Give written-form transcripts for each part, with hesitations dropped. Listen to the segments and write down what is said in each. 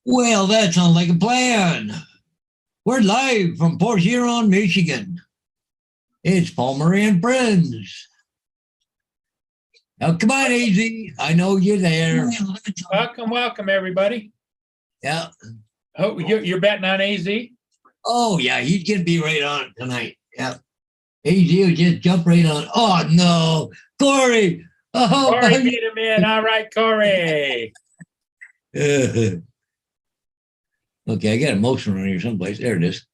Well, that sounds like a plan. We're live from Port Huron, Michigan. It's Palmer and Friends. Now, come on, AZ. I know you're there. Welcome, everybody. Yeah. Oh, you're betting on AZ? Oh, yeah, he's going to be right on tonight. Yeah. AZ will just jump right on. Oh, no. Corey. Oh, Corey beat him in. All right, Corey. Okay, I got a motion around here someplace. There it is.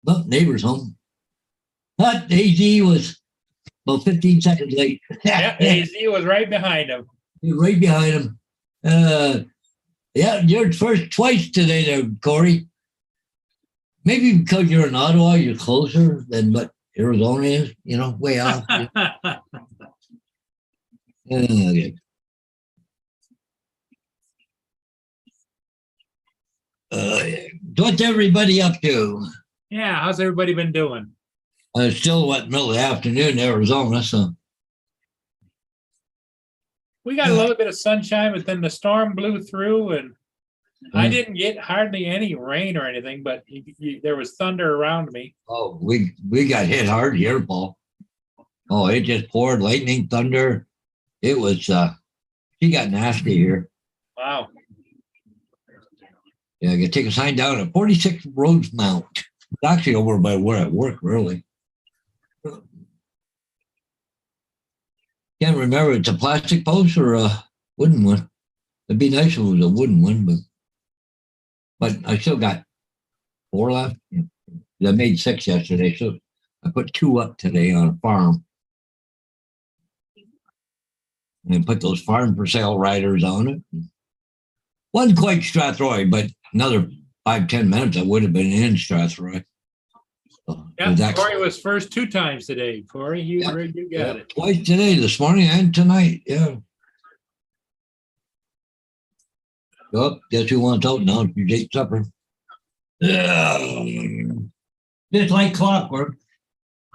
Well, neighbor's home. But AZ was about 15 seconds late. Yeah, AZ was right behind him. Right behind him. Yeah, you're first twice today there, Corey. Maybe because you're in Ottawa, you're closer than what Arizona is, way off. Okay. What's everybody up to? Yeah, how's everybody been doing? Still middle of the afternoon in Arizona, so. We got a little bit of sunshine, but then the storm blew through, and I didn't get hardly any rain or anything, but there was thunder around me. Oh, we got hit hard here, Paul. Oh, it just poured lightning, thunder. It was, she got nasty here. Wow. Yeah, I could take a sign down at 46 Rosemount. It's actually over by where I work, really. Can't remember if it's a plastic post or a wooden one. It'd be nice if it was a wooden one, but I still got 4 left. I made 6 yesterday, so I put 2 up today on a farm. And I put those farm for sale riders on it. Wasn't quite Strathroy, but another 5-10 minutes I would have been in Strathroy. Yeah, Corey was first 2 times today. Corey, you got it. Twice today, this morning and tonight. Yeah. Oh, guess who wants out now? You ate supper. Just like clockwork.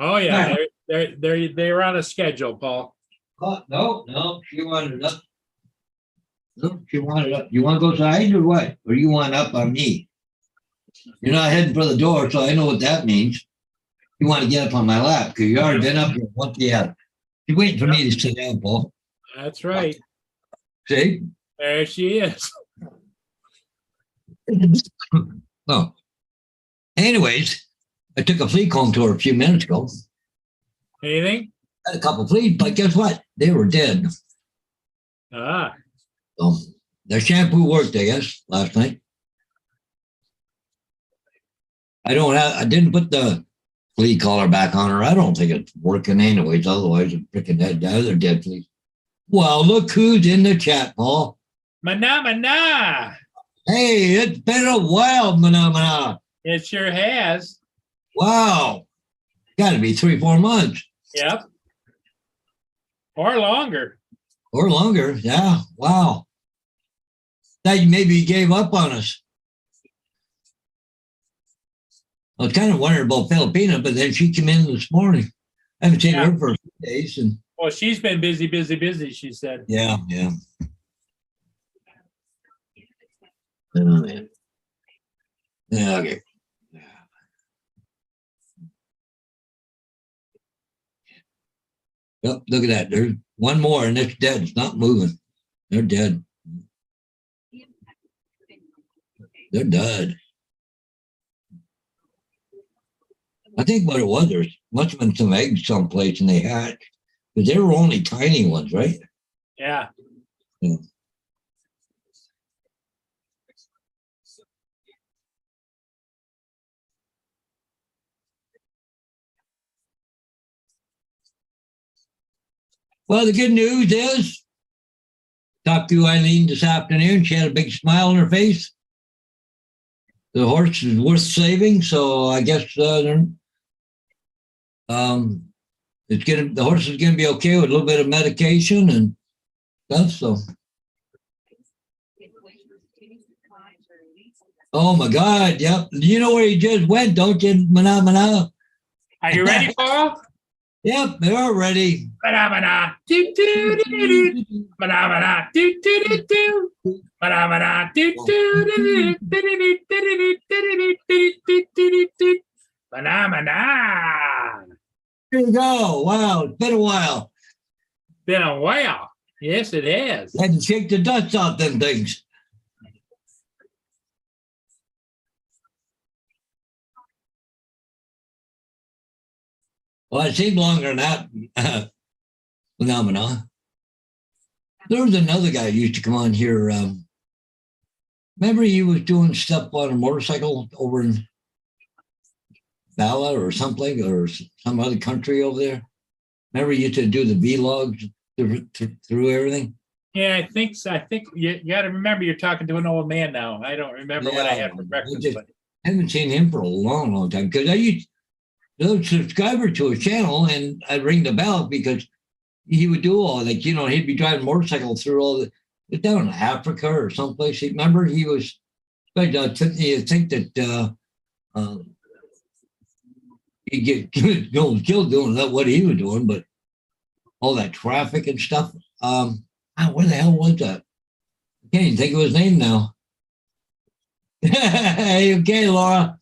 Oh yeah, they're on a schedule, Paul. No, she wanted up. No, she wanted up. You want to go side or what? Or you want up on me? You're not heading for the door, so I know what that means. You want to get up on my lap because you already been up here once. Yeah. She's waiting for me to sit down, Paul. That's right. See? There she is. Oh. Anyways, I took a flea comb to her a few minutes ago. Anything? Had a couple of fleas, but guess what? They were dead. Ah. So the shampoo worked, I guess, last night. I didn't put the flea collar back on her. I don't think it's working anyways. Otherwise, I'm picking that other dead flea. Well, look who's in the chat, Paul. Mana. Hey, it's been a while, Mana. It sure has. Wow. Got to be 3-4 months. Yep. Or longer. Or longer. Yeah. Wow. That maybe you gave up on us. I was kind of wondering about Filipina, but then she came in this morning. I haven't seen her for a few days. Well, she's been busy, she said. Yeah. Yeah, okay. Yep, look at that. There's one more and it's dead. It's not moving. They're dead. They're dead. I think what it was, there must have been some eggs someplace and they hatched. Because they were only tiny ones, right? Yeah. Well, the good news is, talked to Eileen this afternoon. She had a big smile on her face. The horse is worth saving, so I guess the horse is gonna be okay with a little bit of medication and stuff. So, oh my God, yep. You know where he just went, don't you, Mana? Are you ready, Paul? Yep, they're ready. Ba-da-ba-da, do-do-do-do-do. Ba-da-ba-da, do-do-do-do. Ba-da-ba-da, do-do-do-do-do-do-do-do-do-do-do-do-do-do-do. Ba-da-ba-da. Here you go. Wow, it's been a while. Been a while. Yes, it has. Had to shake the dust off them things. Well, it seemed longer than that phenomena. There was another guy who used to come on here. Remember he was doing stuff on a motorcycle over in Bala or something, or some other country over there? Remember he used to do the vlogs through everything? Yeah, I think so. I think you got to remember you're talking to an old man now. I don't remember what I had for breakfast, but I haven't seen him for a long, long time because I used to be a subscriber to his channel and I'd ring the bell because he would do all like, he'd be driving motorcycle through all down in Africa or someplace. Remember he was, but you think that he'd get killed doing that, what he was doing, but all that traffic and stuff. Where the hell was that? I can't even think of his name now. Hey, okay, Laura.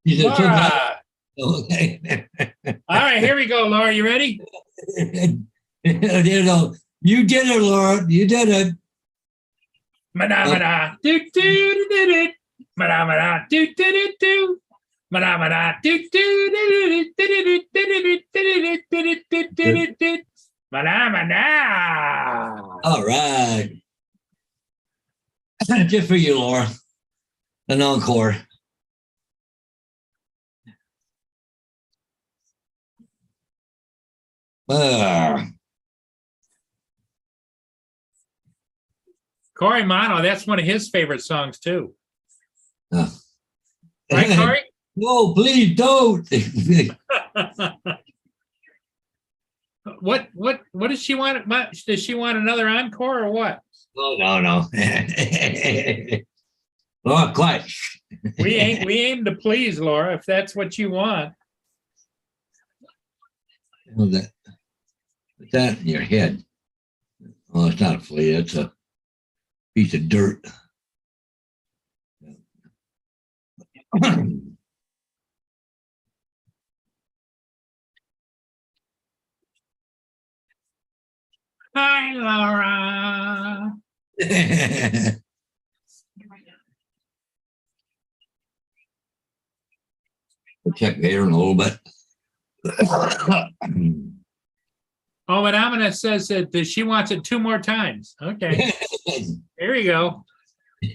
Laura. Okay. All right, here we go, Laura. You ready? You did it, Laura. You did it. Madamada, do do do do do. Madamada, do do do do. Madamada, do do do do do do do do do. Madamada. All right. Just for you, Laura. An encore. Corey Mono, that's one of his favorite songs too. Right, Corey? No, please don't. What does she want? Does she want another encore or what? Oh, no. Laura, quiet. We aim to please, Laura, if that's what you want. Put that in your head. Oh, it's not a flea, it's a piece of dirt. Hi, Laura. We'll check here in a little bit. Oh, and Amina says that she wants it 2 more times. Okay. Here we go.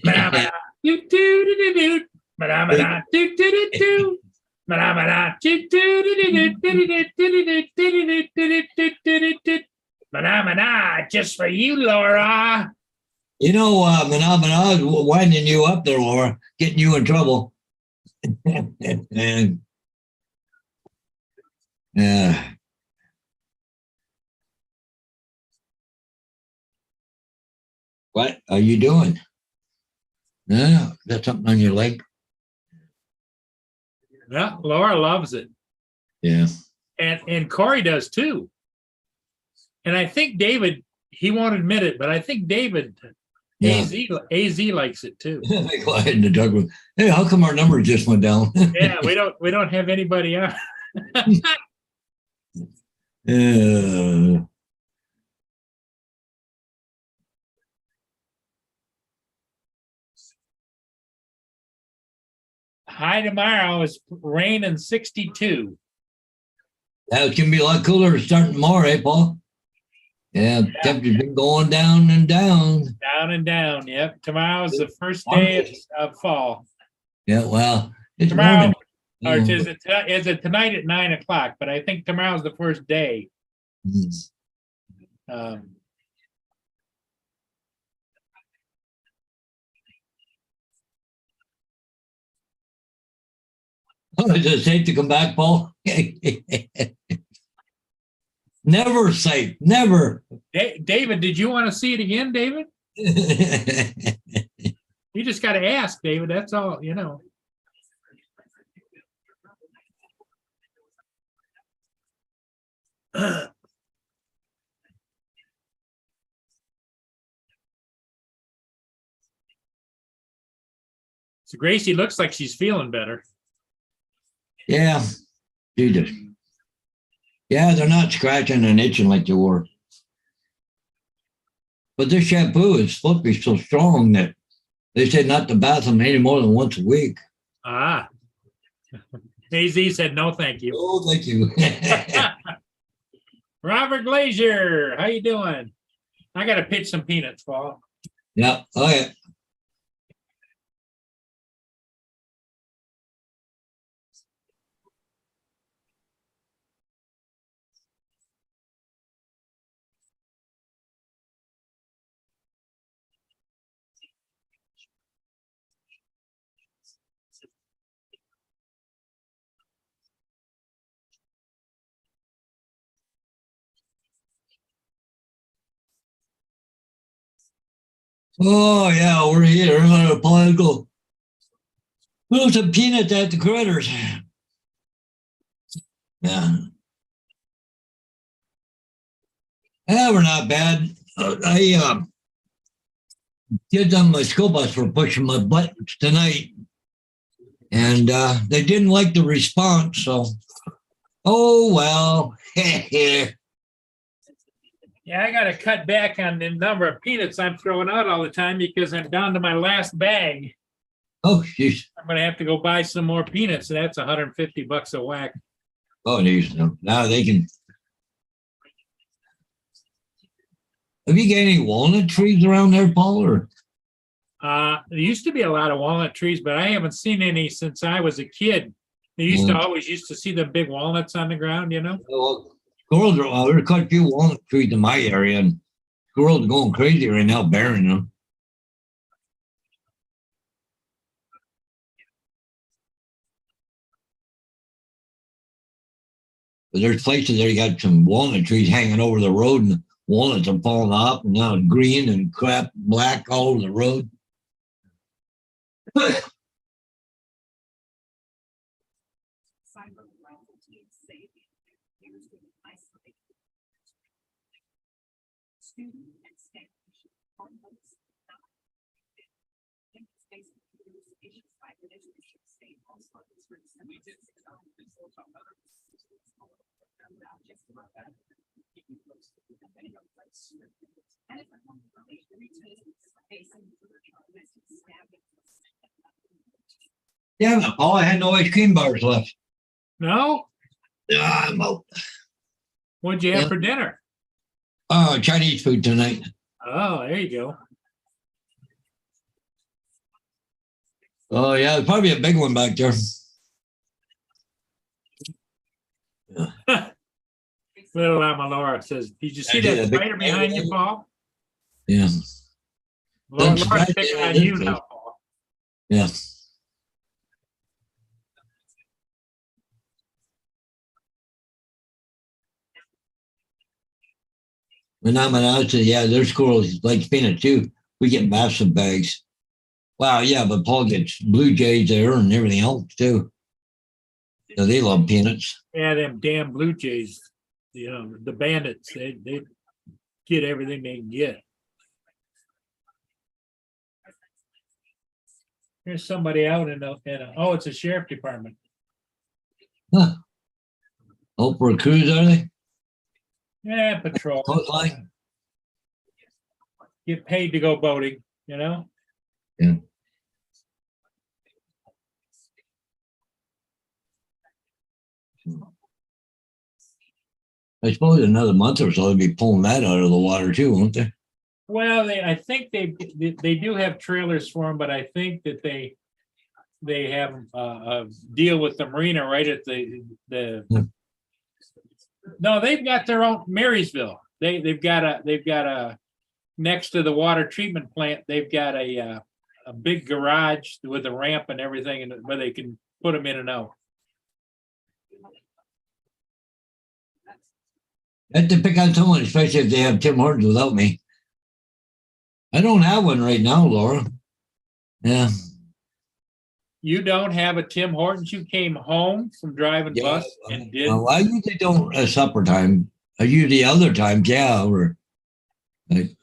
Madamada, do do do do do. Madamada, do do do do. Madamada, do do do do do do do. Madamada, just for you, Laura. Manamana was winding you up there, Laura, getting you in trouble. And what are you doing? Yeah, got something on your leg? Yeah, Laura loves it. Yeah. And Corey does too. And I think David, he won't admit it, but I think David, AZ likes it too. Go ahead and talk with. Hey, how come our number just went down? Yeah, we don't have anybody on. High tomorrow is rain and 62. It's gonna be a lot cooler starting tomorrow, eh, Paul? Yeah, temperature's been going down and down. Down and down. Yep. Tomorrow's the first day of fall. Yeah, well, it's tomorrow, morning. or is it tonight at 9 o'clock? But I think tomorrow's the first day. Is it safe to come back, Paul? Never safe. Never. David, did you want to see it again, David? You just got to ask, David. That's all, So Gracie looks like she's feeling better. Yeah, she just. Yeah, they're not scratching and itching like they were. But this shampoo is supposed to be so strong that they say not to bath them any more than once a week. Ah. AZ said no, thank you. Oh, thank you. Robert Glazier, how you doing? I got to pitch some peanuts, Paul. Yeah. Oh, yeah. Oh, yeah, we're here on a political. Little some peanuts at the critters. Yeah. Yeah, we're not bad. Kids on my school bus were pushing my buttons tonight, and they didn't like the response. So, oh well. Yeah, I got to cut back on the number of peanuts I'm throwing out all the time because I'm down to my last bag. Oh, jeez. I'm going to have to go buy some more peanuts. And that's $150 a whack. Oh, geez. Now they can. Have you got any walnut trees around there, Paul? Or? There used to be a lot of walnut trees, but I haven't seen any since I was a kid. They used to always see the big walnuts on the ground, you know? Well, squirrels are, there's quite a few walnut trees in my area, and squirrels are going crazy right now, bearing them. But there's places there you got some walnut trees hanging over the road, and walnuts are falling off, and now it's green and crap black all over the road. Yeah, Paul, I had no ice cream bars left. No? Yeah, I'm out. What'd you have for dinner? Chinese food tonight. Oh, there you go. Oh, yeah, there's probably a big one back there. Yeah. Little Laura says, did you see that spider behind you, Paul? Yeah. Laura's picking on you now, Paul. Yeah. When I'm out, yeah, there's squirrels like peanuts too. We get massive bags. Wow, yeah, but Paul gets blue jays there and everything else too. So they love peanuts. Yeah, them damn blue jays, you know, the bandits, they get everything they can get. There's somebody out in oh, it's a sheriff department. Huh. Oh, for a cruise, are they? Yeah, patrol. Coastline? Get paid to go boating, you know? Yeah. I suppose another month or so they'll be pulling that out of the water too, won't they? Well, I think they do have trailers for them, but I think that they have a deal with the marina right at the. No, they've got their own Marysville. They've got a next to the water treatment plant. They've got a big garage with a ramp and everything, and where they can put them in and out. I have to pick on someone, especially if they have Tim Hortons without me. I don't have one right now, Laura. Yeah. You don't have a Tim Hortons? You came home from driving bus and did? I usually don't at supper time. Usually other times, yeah, or I,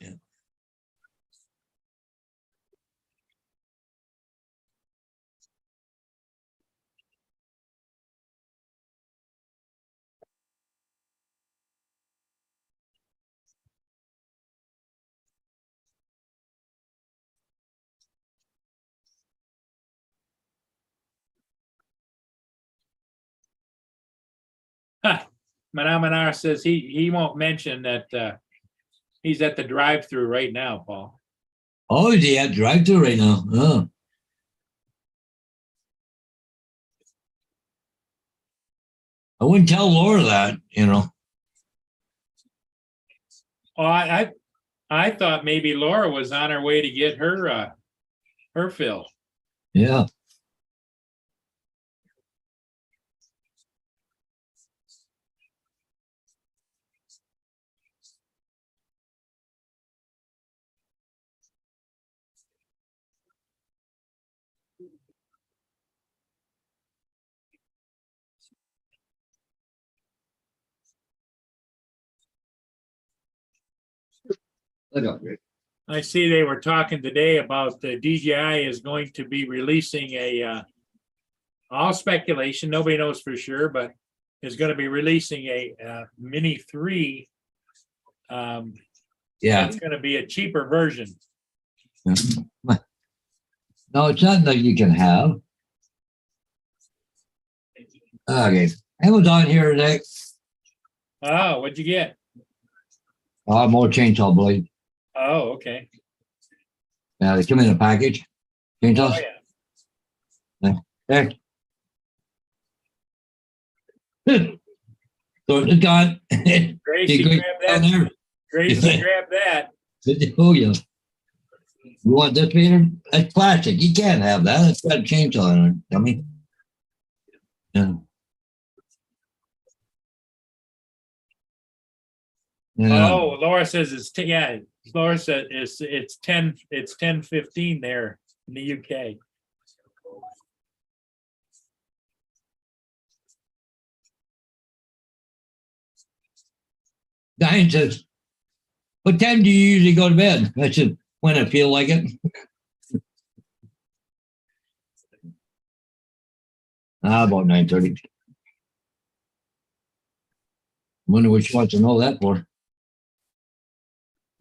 Madame Menard says he won't mention that he's at the drive-through right now, Paul. oh, is he at drive-through right now? Oh. I wouldn't tell Laura that, you know. Oh, I thought maybe Laura was on her way to get her fill. Yeah. Look up, Rick. I see they were talking today about the DJI is going to be releasing all speculation, nobody knows for sure, but is going to be releasing a Mini 3. Yeah. It's going to be a cheaper version. No, it's not that you can have. Okay. Amazon here today. Oh, what'd you get? More chainsaw blade. Oh, okay. Yeah, they come in a package. Chainsaws. Oh, yeah. There. So it's gone. Gracie, Great grab down that. there. Gracie, grab that. Oh yeah. You want this, Peter? That's plastic. You can't have that. It's got a chainsaw in it, dummy. Yeah. Yeah. Oh, Laura says Laura said it's 10:15 there in the UK. Diane says, what time do you usually go to bed? I said, when I feel like it. About 9:30. Wonder what she wants to know that for.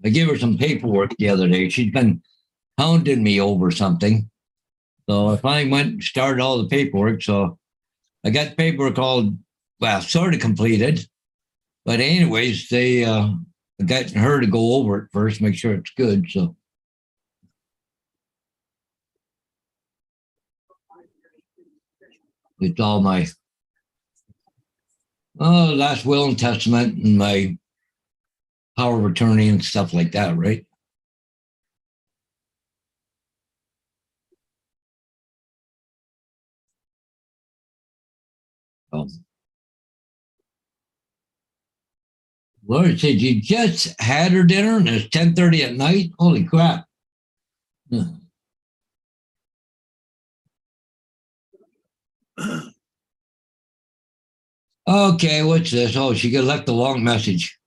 I gave her some paperwork the other day. She's been hounding me over something. So I finally went and started all the paperwork. So I got paperwork all, well, sort of completed. But anyways, they got her to go over it first, make sure it's good. So it's all my last will and testament and my power of attorney and stuff like that, right? Laura said, you just had her dinner and it's 10:30 at night? Holy crap. Okay, what's this? Oh, she left a long message.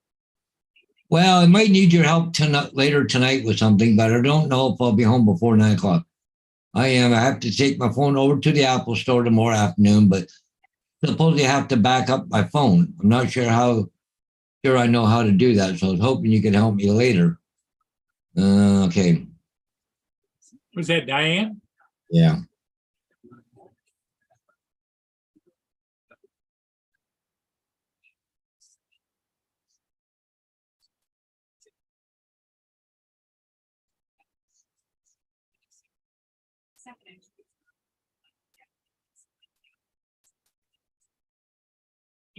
Well, I might need your help later tonight with something, but I don't know if I'll be home before 9 o'clock. I have to take my phone over to the Apple store tomorrow afternoon, but supposedly I have to back up my phone. I'm not sure I know how to do that. So I was hoping you could help me later. Okay. Was that Diane? Yeah.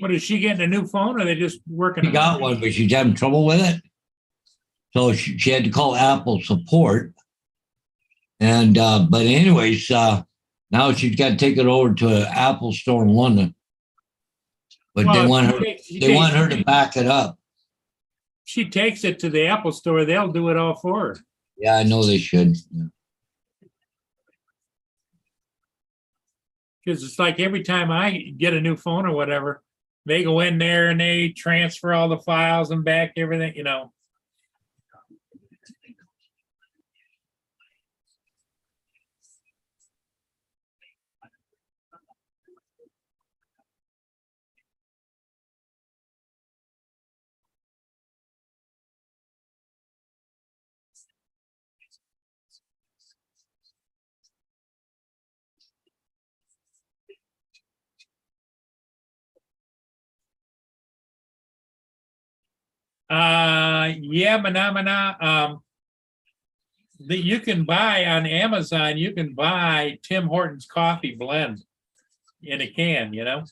What, is she getting a new phone or are they just working She on got it? one, but she's having trouble with it. So she had to call Apple support. And but anyways, now she's got to take it over to an Apple store in London. But Well, they if want her to back it up. She takes it to the Apple store, they'll do it all for her. Yeah, I know they should. Yeah. Because it's like every time I get a new phone or whatever, they go in there and they transfer all the files and back everything, you know. Yeah, Manamana. That you can buy on Amazon, you can buy Tim Hortons coffee blend in a can, you know.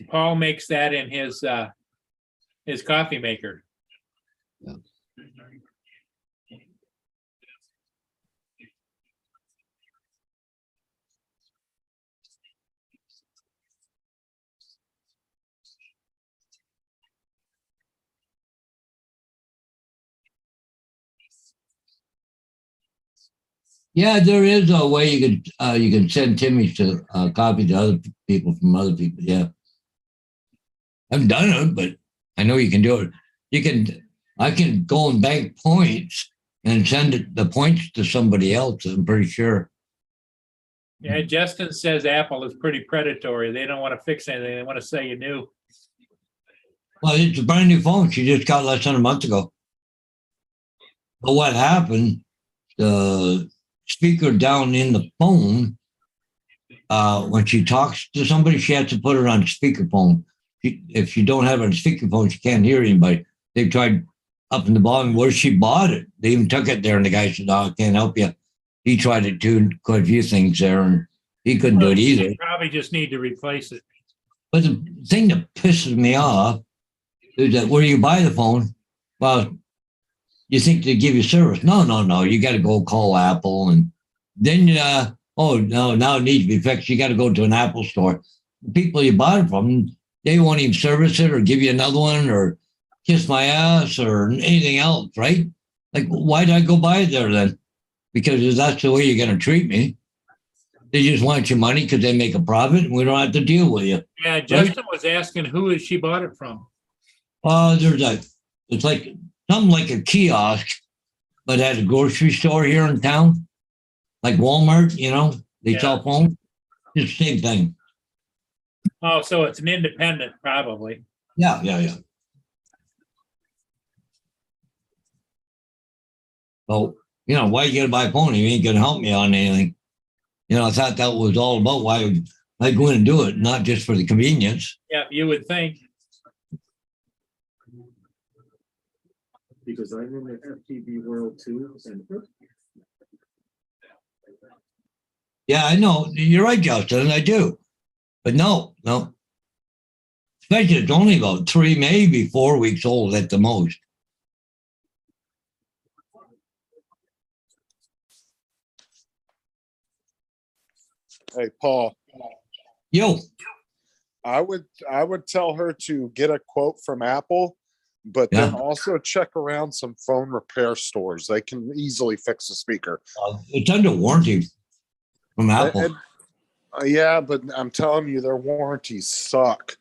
Paul makes that in his coffee maker. Yeah. Yeah, there is a way you can send Timmy's to copy to other people from other people. Yeah, I've done it, but I know you can do it. I can go and bank points and send the points to somebody else. I'm pretty sure. Yeah, Justin says Apple is pretty predatory. They don't want to fix anything. They want to sell you new. Well, it's a brand new phone. She just got less than a month ago. But what happened? The speaker down in the phone, when she talks to somebody, she has to put it on speakerphone. If you don't have it on speakerphone, she can't hear anybody. They tried up in the bottom where she bought it. They even took it there, and the guy said, "No, I can't help you." He tried it too, quite a few things there, and he couldn't do it either. You probably just need to replace it. But the thing that pisses me off is that where you buy the phone, well, you think they give you service. No. You got to go call Apple. And then, oh, no, now it needs to be fixed. You got to go to an Apple store. The people you bought it from, they won't even service it or give you another one or kiss my ass or anything else, right? Like, why did I go buy it there then? Because that's the way you're going to treat me. They just want your money because they make a profit and we don't have to deal with you. Yeah, Justin was asking who she bought it from. It's like something like a kiosk, but at a grocery store here in town, like Walmart, you know, they sell phones. It's the same thing. Oh, so it's an independent, probably. Yeah. So, you know, why you gotta buy a phone? You ain't gonna help me on anything. You know, I thought that was all about why I go in and do it, not just for the convenience. Yeah, you would think. Because I'm in the FTV world too. Yeah, I know. You're right, Justin. I do. But no. Especially it's only about 3, maybe 4 weeks old at the most. Hey, Paul. Yo. I would tell her to get a quote from Apple, but then also check around some phone repair stores. They can easily fix the speaker. It's under warranty from Apple. Yeah, but I'm telling you, their warranties suck.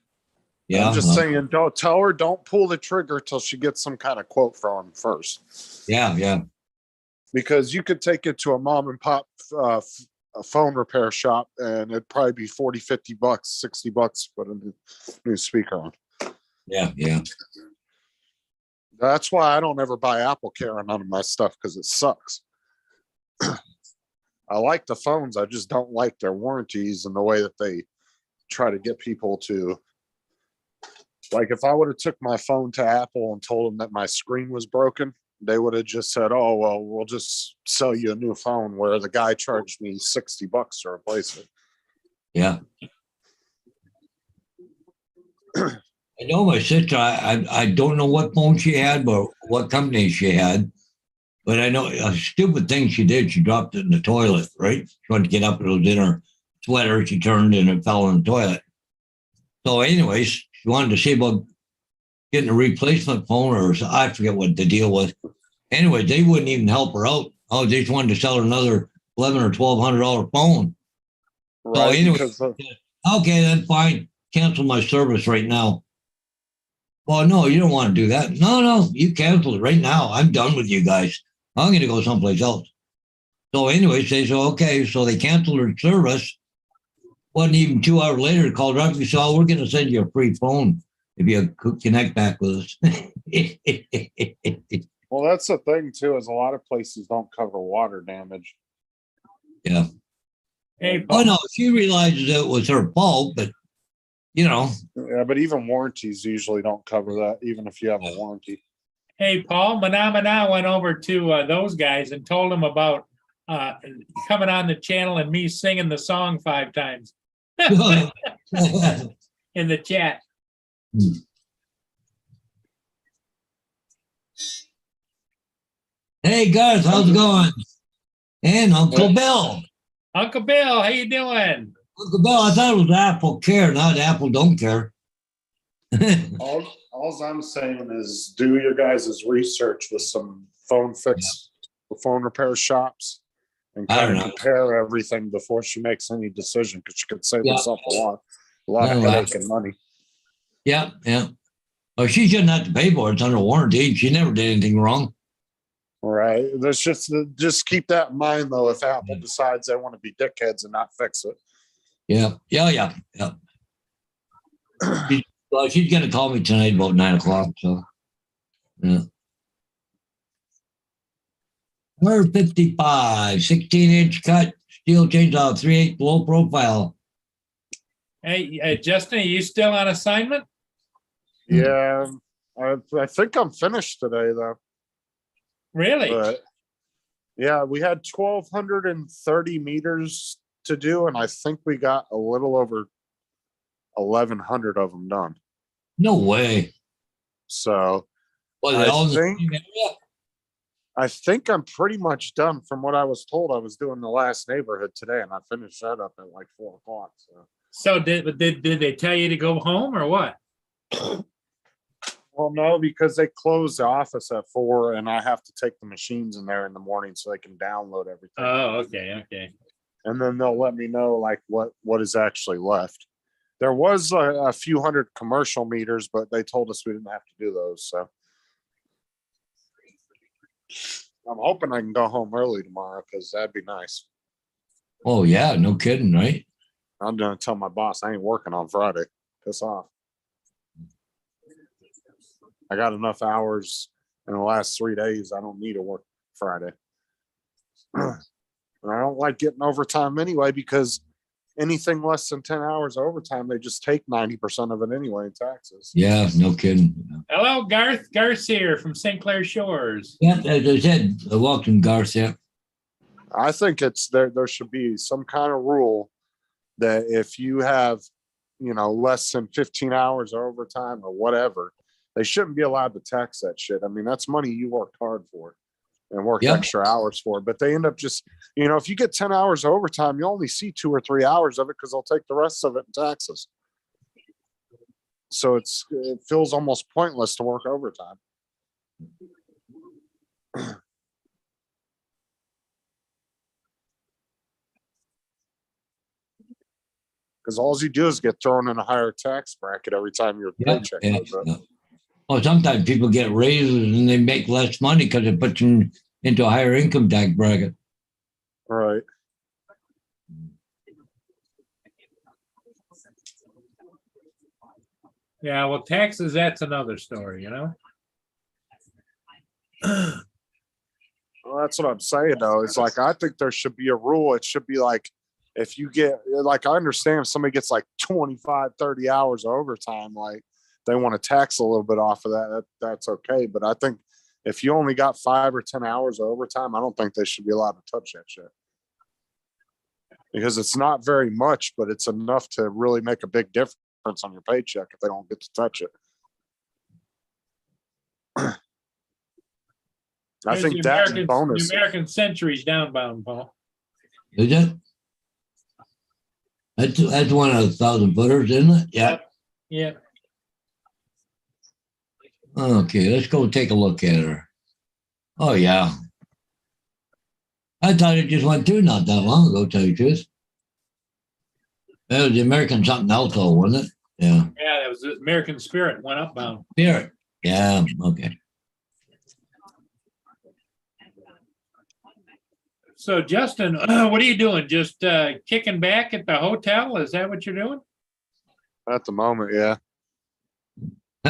Yeah, I'm just saying, don't pull the trigger till she gets some kind of quote from them first. Yeah. Because you could take it to a mom and pop a phone repair shop and it'd probably be $40, $50, $60 put a new speaker on. Yeah. That's why I don't ever buy Apple Care on none of my stuff, because it sucks. I like the phones. I just don't like their warranties and the way that they try to get people to. Like, if I would have took my phone to Apple and told them that my screen was broken, they would have just said, "Oh, well, we'll just sell you a new phone," where the guy charged me $60 to replace it. Yeah. I know my sister, I don't know what phone she had, but what company she had. But I know a stupid thing she did. She dropped it in the toilet, right? She wanted to get up. It was in her sweater. She turned and it fell in the toilet. So anyways, she wanted to see about getting a replacement phone, or I forget what the deal was. Anyway, they wouldn't even help her out. Oh, they just wanted to sell her another $1,100 or $1,200 phone. Right, so anyway, okay, then fine. cancel my service right now. Well, no, you don't want to do that. No, you cancel it right now. I'm done with you guys. I'm going to go someplace else. So anyway, they said, okay. So they canceled their service. Wasn't even 2 hours later, called up and said, oh, we're going to send you a free phone if you connect back with us. Well, that's the thing too, is a lot of places don't cover water damage. Yeah. Hey, Oh, no, she realizes it was her fault, but, Yeah, but even warranties usually don't cover that, even if you have a warranty. Hey, Paul, Mana went over to those guys and told them about coming on the channel and me singing the song 5 times in the chat. Hey, Garth, how's it going? And Uncle Bill. Uncle Bill, how you doing? Uncle Bill, I thought it was Apple Care, not Apple Don't Care. All I'm saying is do your guys' research with some phone repair shops and I kind don't of know. compare everything before she makes any decision, because she could save Yeah. herself a lot of No, headache and money. Yeah. Well, she shouldn't have to pay for it. It's under warranty. She never did anything wrong. Right. There's just keep that in mind though, if Apple decides they want to be dickheads and not fix it. Yeah. Well, she's going to call me tonight about 9 o'clock. So, yeah. We're 55, 16-inch cut, steel chainsaw, 3/8 low profile. Hey, Justin, are you still on assignment? Yeah. I think I'm finished today though. Really? But yeah, we had 1,230 meters to do, and I think we got a little over 1,100 of them done. No way. So Was it all in the same area? I think I'm pretty much done from what I was told. I was doing the last neighborhood today, and I finished that up at like 4 o'clock. So did they tell you to go home or what? Well, no, because they close the office at 4, and I have to take the machines in there in the morning so they can download everything. Oh, okay. And then they'll let me know like what is actually left. There was a few hundred commercial meters, but they told us we didn't have to do those. So I'm hoping I can go home early tomorrow, because that'd be nice. Oh, yeah. No kidding, right? I'm gonna tell my boss I ain't working on Friday. Piss off. I got enough hours in the last 3 days. I don't need to work Friday. And I don't like getting overtime anyway, because anything less than 10 hours overtime, they just take 90% of it anyway in taxes. Yeah, no kidding. Hello, Garth. Garth here from St. Clair Shores. Yeah, as I said, welcome, Garcia. I think it's there should be some kind of rule that if you have, less than 15 hours of overtime or whatever, they shouldn't be allowed to tax that shit. I mean, that's money you worked hard for and worked extra hours for, but they end up just, if you get 10 hours of overtime, you only see 2 or 3 hours of it, because they'll take the rest of it in taxes. So it feels almost pointless to work overtime. Because all you do is get thrown in a higher tax bracket every time your paycheck goes up. Oh, sometimes people get raises and they make less money because it puts them into a higher income tax bracket. Right. Yeah, well, taxes, that's another story, Well, that's what I'm saying, though. It's like, I think there should be a rule. It should be like, if you get, like, I understand if somebody gets like 25, 30 hours of overtime, like they want to tax a little bit off of that, that's okay. But I think if you only got 5 or 10 hours of overtime, I don't think they should be allowed to touch that shit. Because it's not very much, but it's enough to really make a big difference on your paycheck if they don't get to touch it. I think that bonus. The American Century's downbound, Paul. Is it? That's one of the 1,000 footers, isn't it? Yeah. Yeah. Okay, let's go take a look at her. Oh, yeah. I thought it just went through not that long ago, tell you the truth. That was the American something else, though, wasn't it? Yeah. Yeah, that was the American Spirit went upbound. Spirit. Yeah. Okay. So Justin, what are you doing? Just kicking back at the hotel? Is that what you're doing? At the moment, yeah.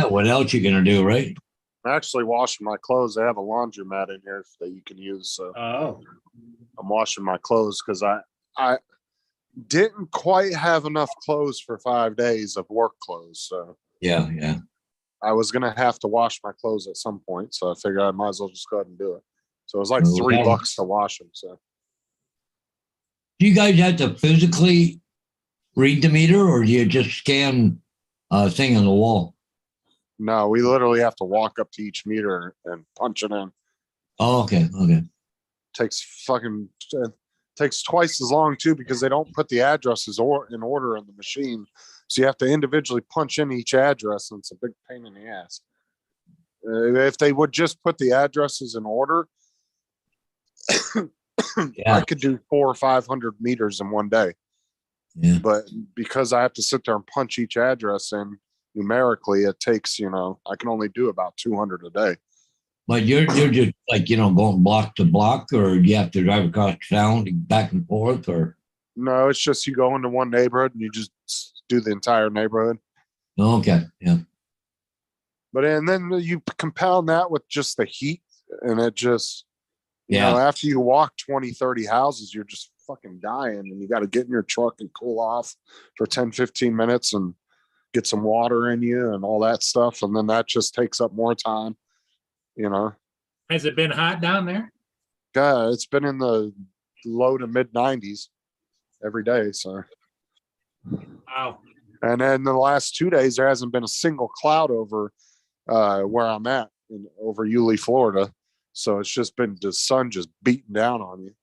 What else you gonna do, right? I'm actually washing my clothes. They have a laundromat in here that you can use. So Oh, I'm washing my clothes because I didn't quite have enough clothes for 5 days of work clothes. So Yeah. Yeah. I was gonna have to wash my clothes at some point. So I figured I might as well just go ahead and do it. So it was like Oh, yeah. $3 to wash them. So Do you guys have to physically read the meter, or do you just scan a thing on the wall? no, we literally have to walk up to each meter and punch it in. Oh, okay. Okay. Takes twice as long too because they don't put the addresses in order in the machine. So you have to individually punch in each address, and it's a big pain in the ass. If they would just put the addresses in order, Yeah. I could do 400 or 500 meters in one day. Yeah. But because I have to sit there and punch each address in numerically, it takes, I can only do about 200 a day. But you're just like, going block to block, or you have to drive across town back and forth, or No, it's just you go into one neighborhood and you just do the entire neighborhood. okay. Yeah. And then you compound that with just the heat, and it just, Yeah. after you walk 20, 30 houses, you're just fucking dying, and you got to get in your truck and cool off for 10, 15 minutes and get some water in you and all that stuff. And then that just takes up more time, has it been hot down there? God, it's been in the low to mid 90s every day. So, Wow. and then the last 2 days, there hasn't been a single cloud over where I'm at over Yulee, Florida. So it's just been the sun just beating down on you.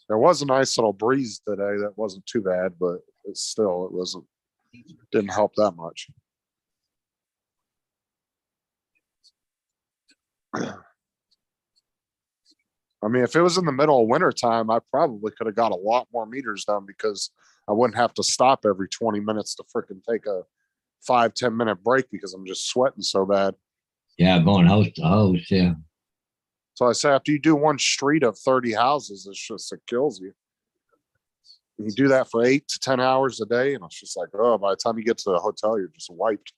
There was a nice little breeze today that wasn't too bad, but didn't help that much. I mean, if it was in the middle of winter time, I probably could have got a lot more meters done because I wouldn't have to stop every 20 minutes to freaking take a 5-10 minute break because I'm just sweating so bad. Yeah. Going house to house. Yeah. So I say, after you do one street of 30 houses, it kills you. And you do that for 8 to 10 hours a day, and it's just like, oh, by the time you get to the hotel, you're just wiped.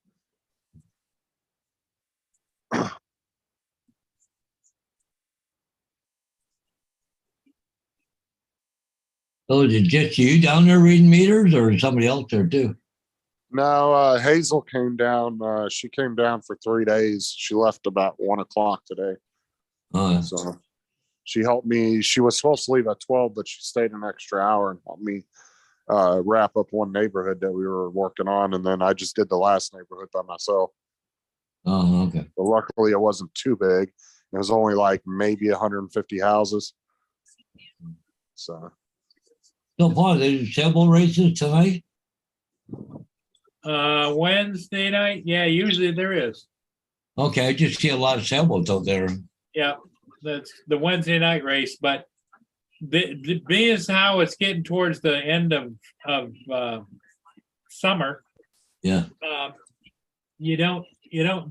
So is it just you down there reading meters, or is somebody else there too? No, Hazel came down. She came down for 3 days. She left about 1:00 today. So she helped me. She was supposed to leave at 12, but she stayed an extra hour and helped me wrap up one neighborhood that we were working on. And then I just did the last neighborhood by myself. Oh, okay. But luckily, it wasn't too big. It was only like maybe 150 houses. So Paul, there's several races tonight. Wednesday night. Yeah, usually there is. Okay, I just see a lot of sailboats out there. Yeah, that's the Wednesday night race. But the being as how it's getting towards the end of summer, Yeah. You don't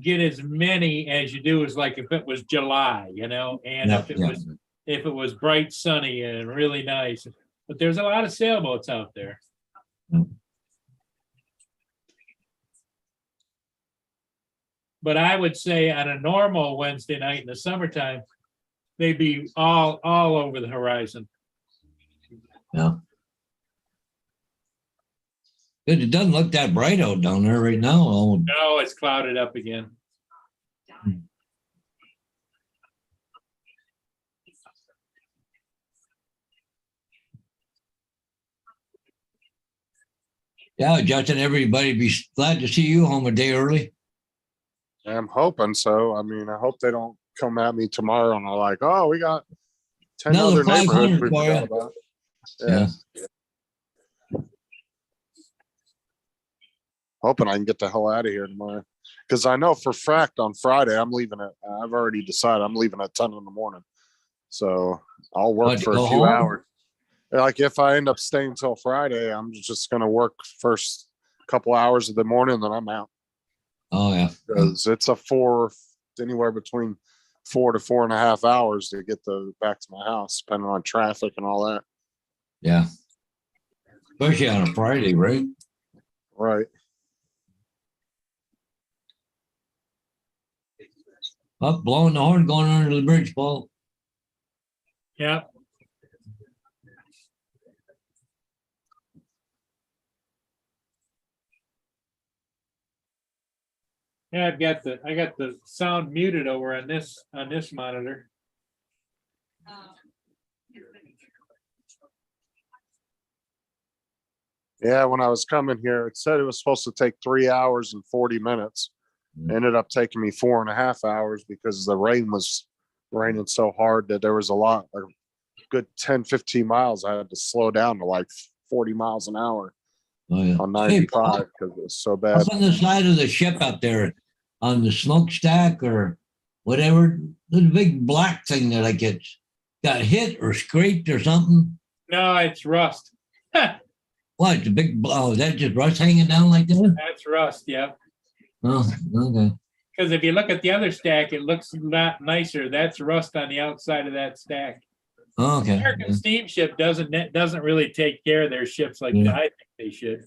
get as many as you do as like if it was July, and if it was bright, sunny, and really nice. But there's a lot of sailboats out there. Yeah. But I would say on a normal Wednesday night in the summertime, they'd be all over the horizon. Yeah. It doesn't look that bright out down there right now. No, it's clouded up again. Yeah, Justin, everybody be glad to see you home a day early. I'm hoping so. I mean, I hope they don't come at me tomorrow and are like, oh, we got 10 Another other neighborhoods 500 we for forgot you. about. Yeah. Hoping I can get the hell out of here tomorrow. Because I know for fact on Friday, I'm leaving it. I've already decided I'm leaving at 10 in the morning. So I'll work What, for a go few home? hours. Like if I end up staying till Friday, I'm just going to work first couple hours of the morning, then I'm out. Oh, yeah. Because it's anywhere between 4 to 4.5 hours to get back to my house, depending on traffic and all that. Yeah. Especially on a Friday, right? Right. Up, blowing the horn, going under the bridge, Paul. Yeah. Yeah, I got the sound muted over on this monitor. Yeah, when I was coming here, it said it was supposed to take 3 hours and 40 minutes. Ended up taking me 4.5 hours because the rain was raining so hard that there was a good 10, 15 miles. I had to slow down to like 40 miles an hour Oh, yeah. on Hey, 95 because it was so bad. up on the side of the ship up there on the smokestack or whatever, the big black thing that like it's got hit or scraped or something. No, it's rust. What? The big, is that just rust hanging down like that? That's rust, yeah. Oh, okay. Because if you look at the other stack, it looks not nicer. That's rust on the outside of that stack. Oh, okay. American Steamship doesn't really take care of their ships like Yeah. I think they should.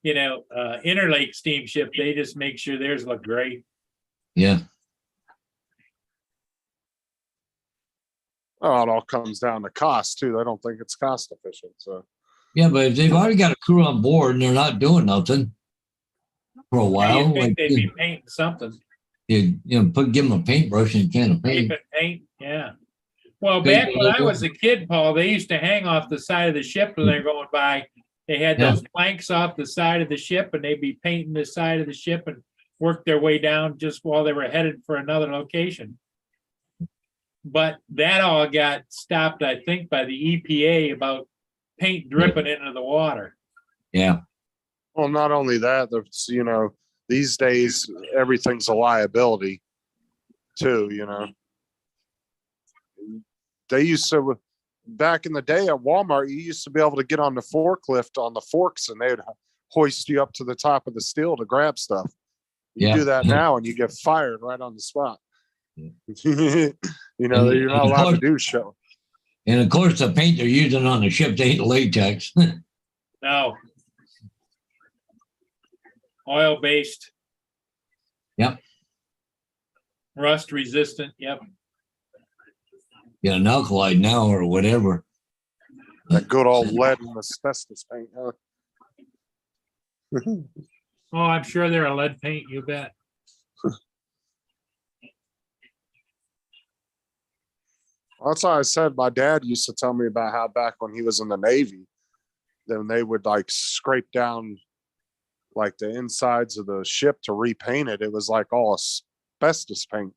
You know, Interlake Steamship, they just make sure theirs look great. Yeah. Oh, it all comes down to cost too. I don't think it's cost efficient. So Yeah, but if they've already got a crew on board and they're not doing nothing for a You while, think like they'd be painting something. give them a paintbrush and a can of paint. Keep it paint, yeah. Well, Paint back when I logo. was a kid, Paul, they used to hang off the side of the ship when they're going by. They had Yeah. those planks off the side of the ship, and they'd be painting the side of the ship and work their way down just while they were headed for another location. But that all got stopped, I think, by the EPA about paint dripping into the water. Yeah. well, not only that, there's these days everything's a liability too. They used to back in the day at Walmart, you used to be able to get on the forklift on the forks and they'd hoist you up to the top of the steel to grab stuff. You Yeah. do that now and you get fired right on the spot. Yeah. You're not allowed to do show. And of course, the paint they're using on the ships ain't latex. No. Oil-based. Yep. Rust resistant, yep. Get an alkali now or whatever. That good old lead and asbestos paint. Huh? Oh, I'm sure they're a lead paint, you bet. That's why I said my dad used to tell me about how back when he was in the Navy, then they would like scrape down like the insides of the ship to repaint it. It was like all asbestos paint.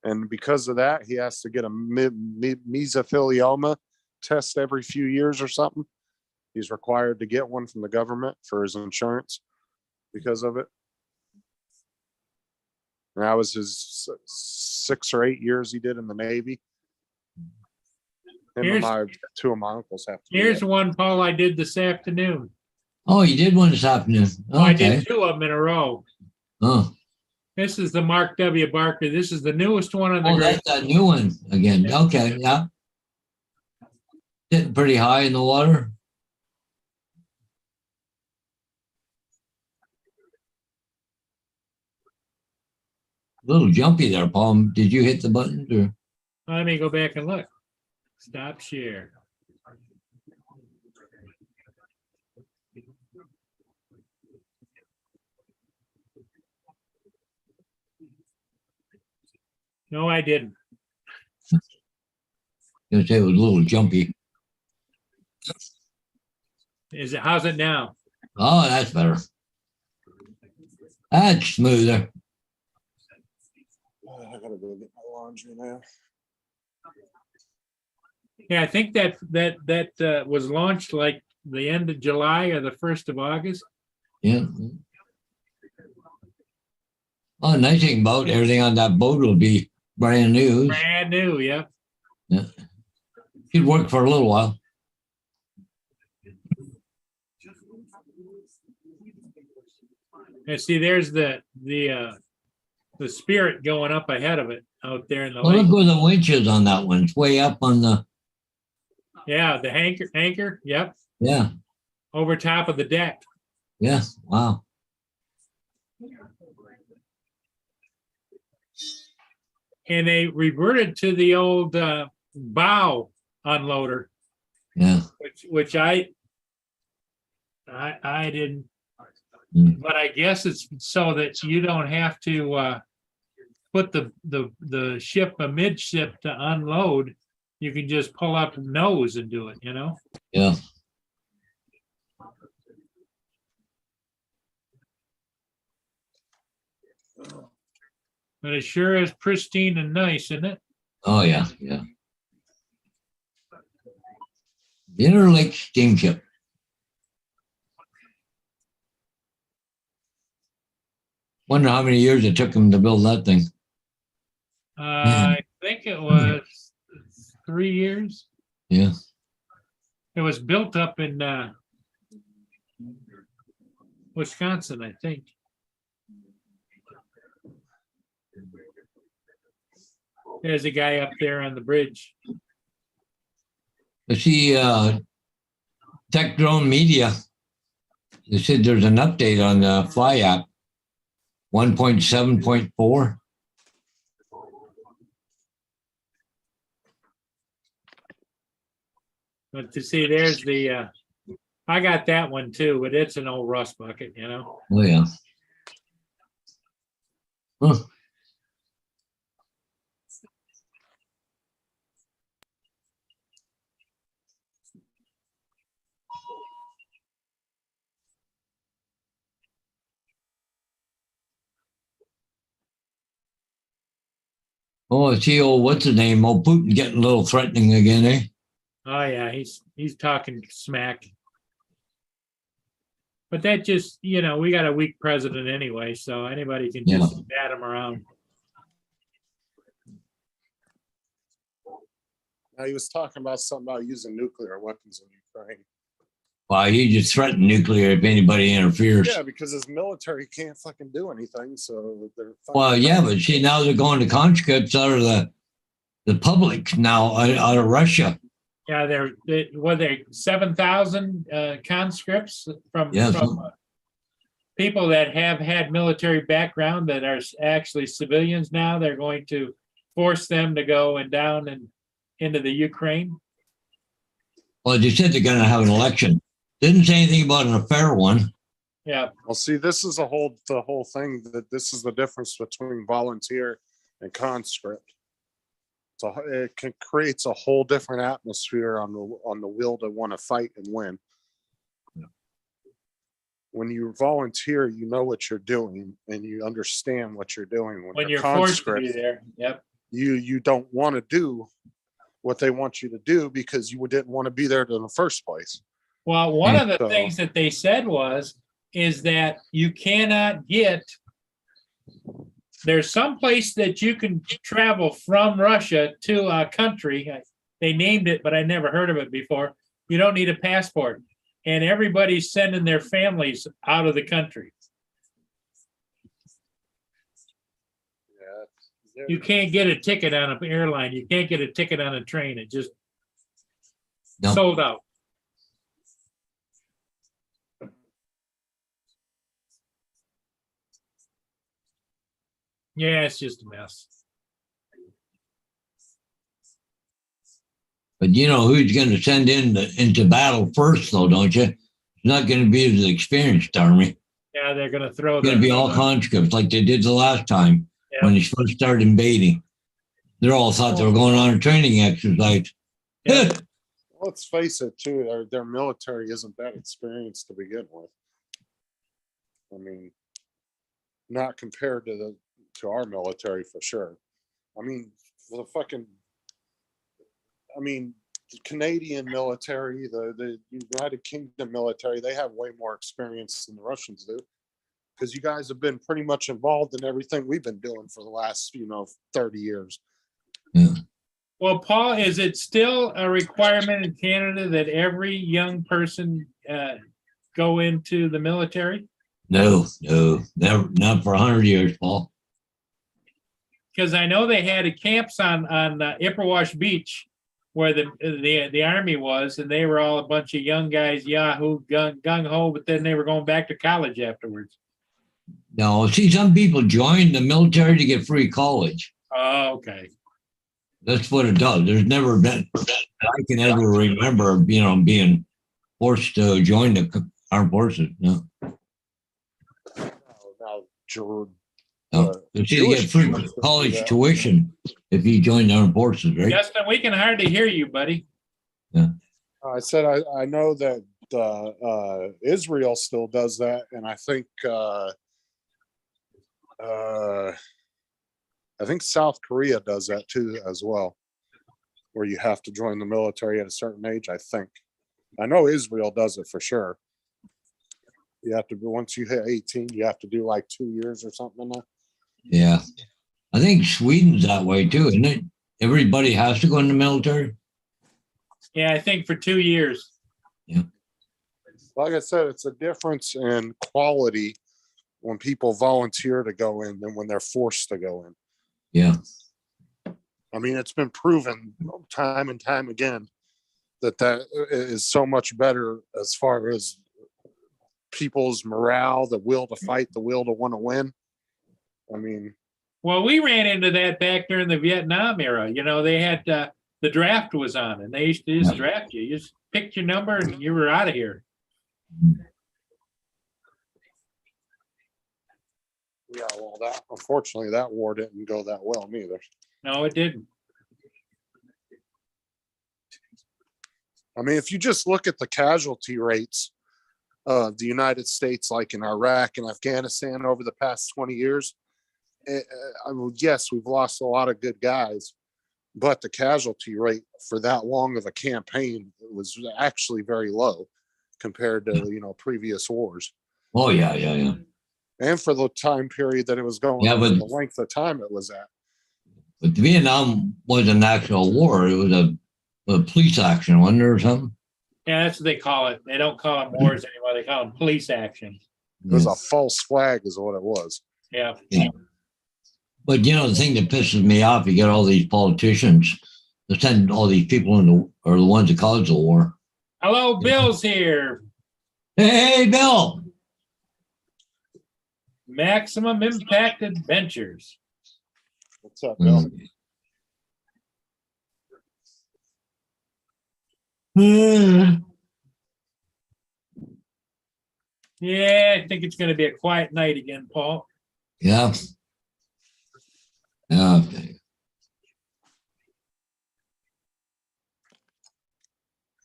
And because of that, he has to get a mesothelioma test every few years or something. He's required to get one from the government for his insurance because of it. And that was his 6 or 8 years he did in the Navy. Him and two of my uncles have to. Here's one, Paul, I did this afternoon. Oh, you did one this afternoon. Oh, I Okay. did 2 of them in a row. Oh, This is the Mark W. Barker. This is the newest one on the that's that new one again. Yeah. Okay, yeah. Sitting pretty high in the water. A little jumpy there, Paul. Did you hit the buttons or? Let me go back and look. Stop share. No, I didn't. Gonna say it was a little jumpy. How's it now? Oh, that's better. That's smoother. I gotta go get my laundry now. Yeah, I think that was launched like the end of July or the 1st of August. Yeah. Oh, nice thing about everything on that boat will be brand new. Brand new, yeah. Yeah. Should work for a little while. And see, there's the Spirit going up ahead of it out there in the Well, lake. look where the winch is on that one. It's way up on the, Yeah, the anchor. Yep, yeah, over top of the deck. yeah, wow. And they reverted to the old bow unloader, Yeah. which I didn't. Mm. But I guess it's so that you don't have to put the ship amidship to unload. You can just pull up nose and do it, you know? Yeah. But it sure is pristine and nice, isn't it? Oh, yeah, yeah. The Interlake Steamship. Wonder how many years it took them to build that thing. I think it was 3 years. Yeah. It was built up in Wisconsin, I think. There's a guy up there on the bridge. I see Tech Drone Media. They said there's an update on the Fly app 1.7.4. But to see, there's the, I got that one too, but it's an old rust bucket, you know? Oh, yeah. Huh. Oh, I see, what's his name? Oh, Putin getting a little threatening again, eh? Oh yeah, he's talking smack. But that just, you know, we got a weak president anyway, so anybody can just bat him around. Now he was talking about something about using nuclear weapons in Ukraine. Well, he just threatened nuclear if anybody interferes. Yeah, because his military can't fucking do anything. So they're Well, yeah, but see, now they're going to conscripts out of the public now, out of Russia. Yeah, they're 7,000 conscripts from people that have had military background that are actually civilians now. They're going to force them to go and down and into the Ukraine. Well, they said they're going to have an election. Didn't say anything about a fair one. Yeah. Well, see, this is the whole thing, that this is the difference between volunteer and conscript. So it creates a whole different atmosphere on the will to want to fight and win. Yeah. When you volunteer, you know what you're doing and you understand what you're doing. When you're forced to be there, yep. You don't want to do what they want you to do because you didn't want to be there in the first place. Well, one of the things that they said is that you cannot get, there's some place that you can travel from Russia to a country. They named it, but I never heard of it before. You don't need a passport. And everybody's sending their families out of the country. Yeah. You can't get a ticket on an airline. You can't get a ticket on a train. It just sold out. Yeah, it's just a mess. But you know who's going to send into battle first, though, don't you? It's not going to be the experienced army. Yeah, they're going to throw. It's going to be all conscripts like they did the last time when they first started invading. They all thought they were going on a training exercise. Yeah. Let's face it, too. Their military isn't that experienced to begin with. I mean, not compared to our military for sure. I mean, the Canadian military, the United Kingdom military, they have way more experience than the Russians do, because you guys have been pretty much involved in everything we've been doing for the last 30 years. Yeah. Well, Paul, is it still a requirement in Canada that every young person go into the military? No, never, not for 100 years, Paul. Because I know they had a camps on Ipperwash Beach where the army was, and they were all a bunch of young guys, Yahoo, gung ho, but then they were going back to college afterwards. No, see, some people join the military to get free college. Oh, okay. That's what it does. There's never been I can ever remember, being forced to join the armed forces. No. Now, Jordan, No. You see, you get free college tuition if you join the armed forces, right? Justin, we can hardly hear you, buddy. I said I know that Israel still does that, and I think South Korea does that too as well, where you have to join the military at a certain age. I know Israel does it for sure. You have to be, once you hit 18, you have to do like 2 years or something. Yeah. I think Sweden's that way too, isn't it? Everybody has to go in the military. Yeah, I think for 2 years. Like I said, it's a difference in quality when people volunteer to go in than when they're forced to go in. Yeah. I mean, it's been proven time and time again that is so much better as far as people's morale, the will to fight, the will to want to win. I mean, Well, we ran into that back during the Vietnam era. They had the draft was on, and they used to just draft you. You just picked your number, and you were out of here. yeah, well, that unfortunately that war didn't go that well neither. No, it didn't. I mean, if you just look at the casualty rates of the United States, like in Iraq and Afghanistan over the past 20 years, I mean, yes, we've lost a lot of good guys, but the casualty rate for that long of a campaign was actually very low compared to, previous wars. Oh, yeah. And for the time period that it was going, Yeah, but the length of time it was at. But Vietnam wasn't an actual war. It was a police action, wasn't there, or something? Yeah, that's what they call it. They don't call them wars anymore. They call them police action. It was a false flag is what it was. Yeah. But the thing that pisses me off, you get all these politicians that send all these people are the ones that caused the war. Hello, Bill's here. Hey, Bill. Maximum Impact Adventures. What's up, Bill? Yeah, I think it's going to be a quiet night again, Paul. Yeah. Yeah.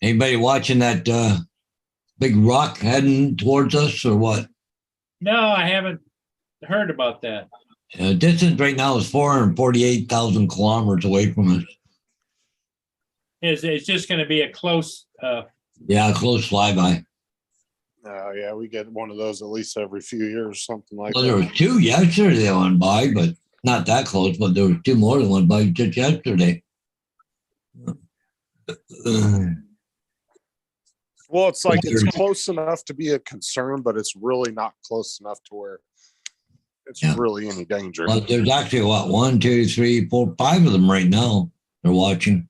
Anybody watching that big rock heading towards us or what? No, I haven't heard about that. Distance right now is 448,000 kilometers away from us. It's just going to be a close. Yeah, close flyby. Yeah, we get one of those at least every few years, something like Well, that. there was two yesterday that went by, but not that close. But there was two more that went by just yesterday. Well, it's like it's close enough to be a concern, but it's really not close enough to where it's really any danger. Well, there's actually what 1, 2, 3, 4, 5 of them right now. They're watching.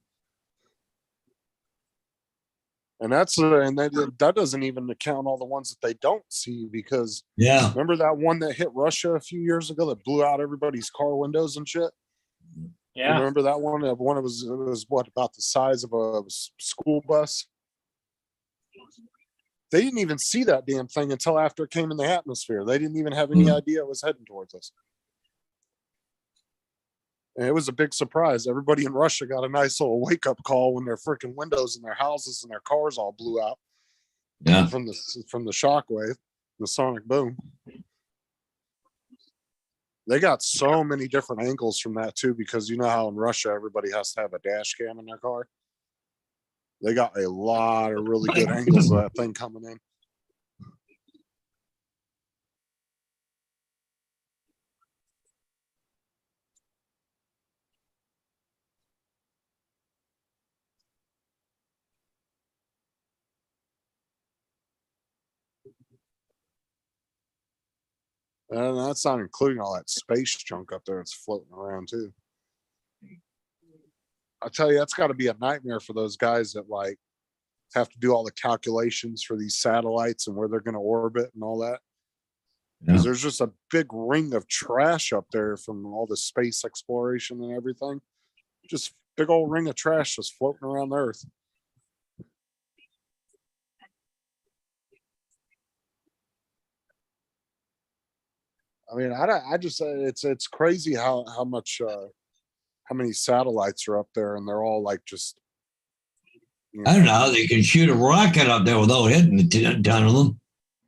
And that doesn't even account all the ones that they don't see, because remember that one that hit Russia a few years ago that blew out everybody's car windows and shit? Yeah. You remember that one? It was what, about the size of a school bus? They didn't even see that damn thing until after it came in the atmosphere. They didn't even have any idea it was heading towards us. And it was a big surprise. Everybody in Russia got a nice little wake-up call when their freaking windows in their houses and their cars all blew out. Yeah. From the shock wave, the sonic boom. They got so many different angles from that too, because you know how in Russia everybody has to have a dash cam in their car. They got a lot of really good angles of that thing coming in. And that's not including all that space junk up there that's floating around too. I tell you, that's got to be a nightmare for those guys that like have to do all the calculations for these satellites and where they're going to orbit and all that. Because there's just a big ring of trash up there from all the space exploration and everything. Just big old ring of trash just floating around the Earth. I mean, I just it's crazy how much how many satellites are up there, and they're all like just. I don't know how they can shoot a rocket up there without hitting a ton of them.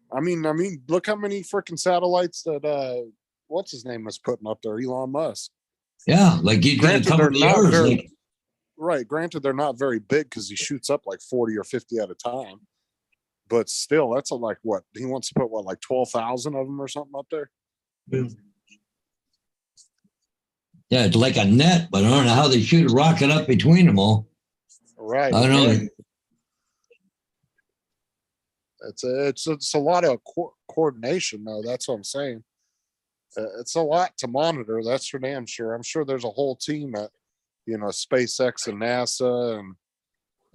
I mean, look how many freaking satellites that what's his name was putting up there, Elon Musk. Yeah, like he's going to cover the Earth. Like, right. Granted, they're not very big because he shoots up like 40 or 50 at a time. But still, that's like what he wants to put like 12,000 of them or something up there. yeah, it's like a net, but I don't know how they shoot a rocket up between them all. Right. I don't know. Right. It's a lot of coordination, though. That's what I'm saying. It's a lot to monitor. That's for damn sure. I'm sure there's a whole team at SpaceX and NASA and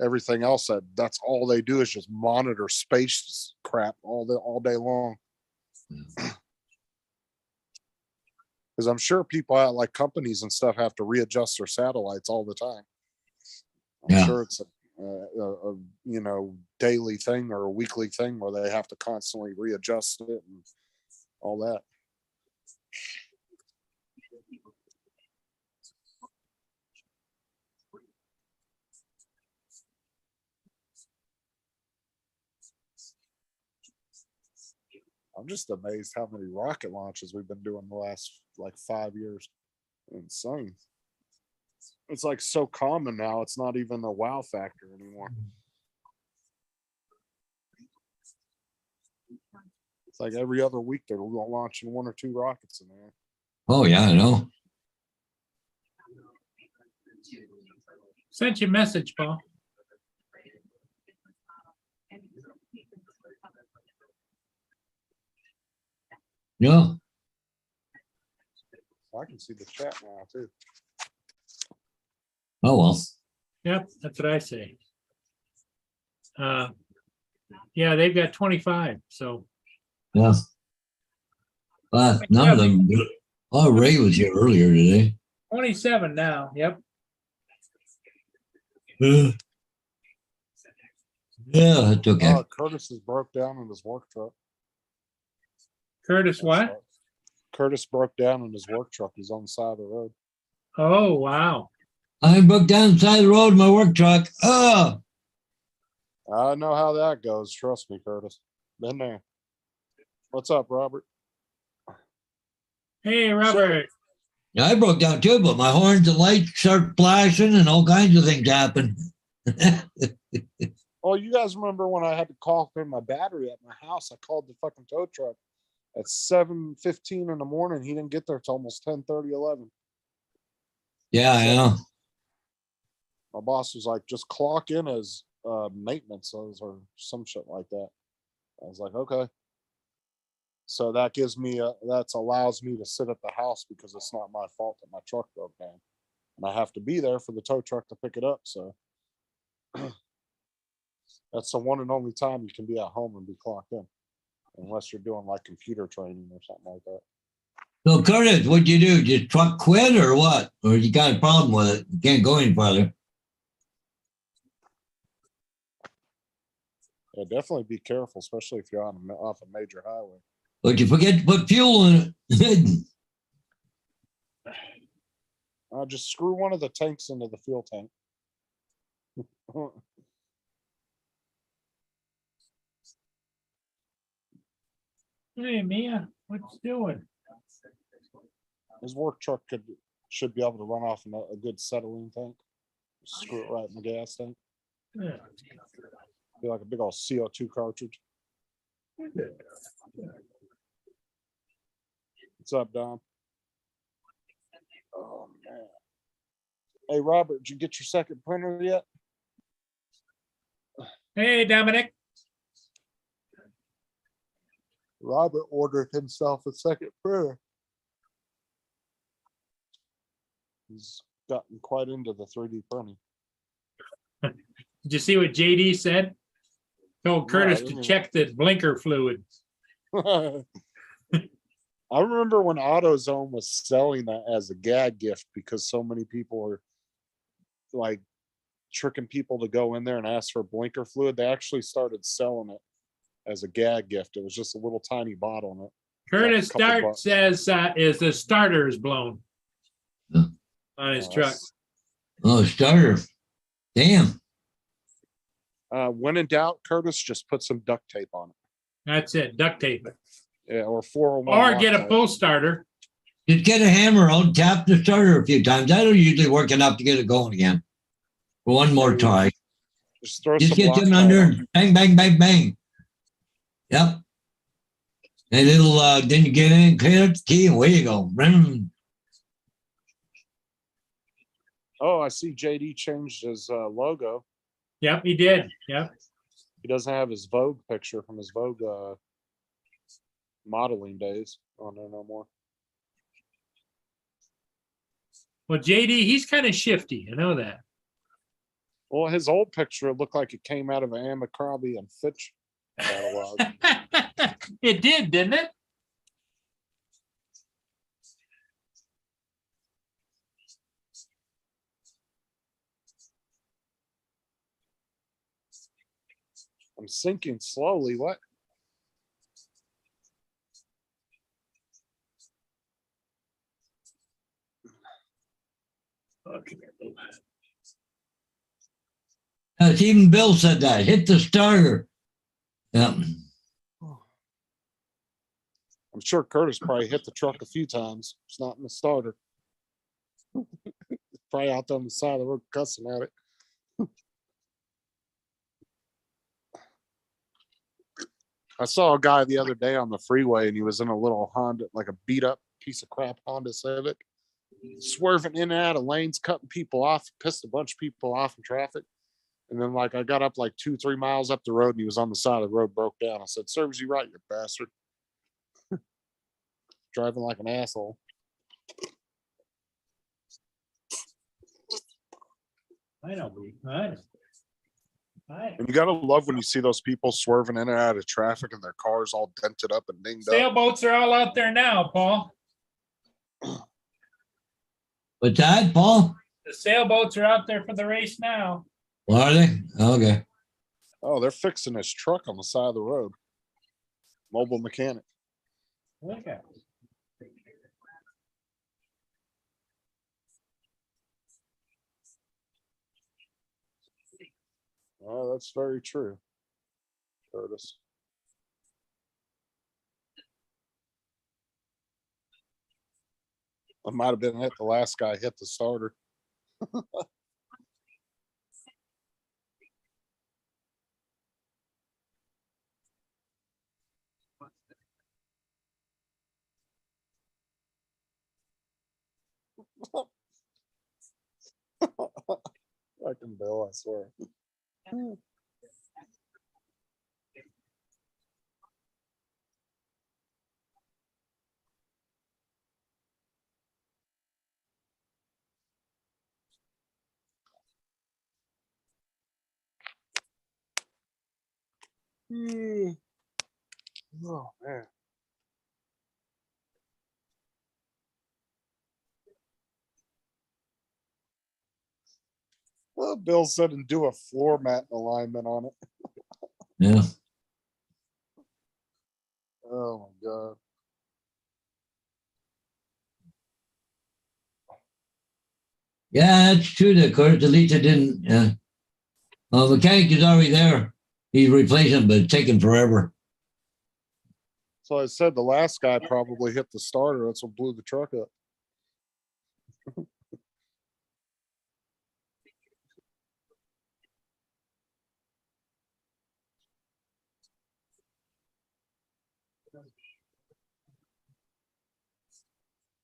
everything else that's all they do is just monitor space crap all day long. Because I'm sure people at like companies and stuff have to readjust their satellites all the time. I'm sure it's a daily thing or a weekly thing where they have to constantly readjust it and all that. I'm just amazed how many rocket launches we've been doing the last like 5 years. Insane. It's like so common now. It's not even a wow factor anymore. It's like every other week they're launching 1 or 2 rockets in there. Oh yeah, I know. Sent you a message, Paul. Yeah. I can see the chat now too. Oh well. Yep, that's what I say. Yeah, they've got 25. So Yeah. None of them. Oh, Ray was here earlier today. 27 now. Yep. Yeah, that's okay. Curtis is broke down in his work truck. Curtis, what? Curtis broke down in his work truck. He's on the side of the road. Oh, wow. I broke down the side of the road in my work truck. Oh, I know how that goes. Trust me, Curtis. Been there. What's up, Robert? Hey, Robert. yeah, I broke down too, but my horns and lights start flashing and all kinds of things happen. Oh, you guys remember when I had to call for my battery at my house? I called the fucking tow truck at 7:15 in the morning. He didn't get there till almost 10:30, 11. Yeah, I know. My boss was like, just clock in as maintenance or some shit like that. I was like, okay. So that gives me that allows me to sit at the house because it's not my fault that my truck broke down, and I have to be there for the tow truck to pick it up. So that's the one and only time you can be at home and be clocked in, unless you're doing like computer training or something like that. So Curtis, what'd you do? Just truck quit or what? Or you got a problem with it? You can't go any farther. Yeah, definitely be careful, especially if you're off a major highway. But you forget to put fuel in it. Just screw one of the tanks into the fuel tank. Hey, Mia, what you doing? His work truck should be able to run off in a good acetylene tank. Screw it right in the gas tank. Yeah. Be like a big old CO2 cartridge. What's up, Dom? Oh man. Hey Robert, did you get your second printer yet? Hey, Dominic. Robert ordered himself a second printer. He's gotten quite into the 3D printing. Did you see what JD said? Told Curtis I to didn't. check the blinker fluid. I remember when AutoZone was selling that as a gag gift because so many people were like tricking people to go in there and ask for blinker fluid. They actually started selling it as a gag gift. It was just a little tiny bottle in it. Curtis couple Start bucks. says is the starter is blown Huh. on his truck. Oh, starter. Damn. When in doubt, Curtis, just put some duct tape on it. That's it, duct tape. Yeah, or 401. Or get a pull starter. Just get a hammer out, tap the starter a few times. That'll usually work enough to get it going again. For one more try. Just throw Just some get them Loctite under on and bang, bang, bang, bang. Yep. And it'll then you get in, clear up the key, and away you go. Brum. Oh, I see JD changed his logo. Yep, he did. Yep. He doesn't have his Vogue picture from his Vogue modeling days on there no more. Well, JD, he's kind of shifty. I know that. Well, his old picture it looked like it came out of an Abercrombie and Fitch catalog. It did, didn't it? I'm sinking slowly. What? Even Bill said that. Hit the starter. Yep. I'm sure Curtis probably hit the truck a few times. It's not in the starter. Probably out there on the side of the road cussing at it. I saw a guy the other day on the freeway and he was in a little Honda, like a beat up piece of crap Honda Civic, swerving in and out of lanes, cutting people off, pissed a bunch of people off in traffic. And then like I got up like 2-3 miles up the road and he was on the side of the road, broke down. I said, serves you right, you bastard. Driving like an asshole. I know. And you gotta love when you see those people swerving in and out of traffic and their cars all dented up and dinged up. Sailboats are all out there now, Paul. What's that, Paul? The sailboats are out there for the race now. Well, are they? Okay. Oh, they're fixing his truck on the side of the road. Mobile mechanic. Look at it. Oh, that's very true, Curtis. I might have been it. The last guy hit the starter. Fucking Bill, I swear. Oh man. Well, Bill said and do a floor mat alignment on it. Yeah. Oh my god. Yeah, that's true. That Curtis Alita didn't. Well, mechanic is already there. He's replacing, but it's taking forever. So I said the last guy probably hit the starter. That's what blew the truck up.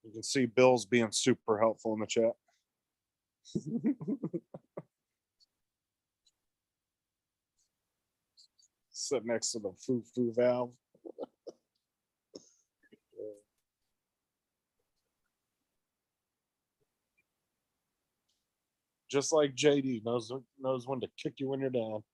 You can see Bill's being super helpful in the chat. Sit next to the foo-foo valve. just like JD knows when to kick you when you're down.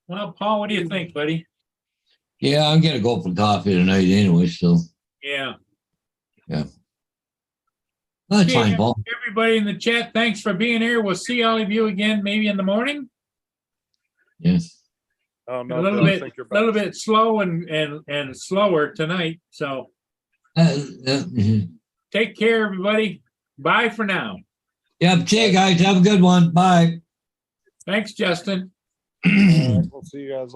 Well, Paul, what do you think, buddy? Yeah, I'm gonna go for coffee tonight anyway, so Yeah. that's Okay, fine, Paul. everybody in the chat, thanks for being here. We'll see all of you again maybe in the morning. Yes. Oh A no, little Bill, I bit, think you're little back. bit slow and slower tonight. So take care, everybody. Bye for now. Yep. See you guys. Have a good one. Bye. Thanks, Justin. All right, we'll see you guys later.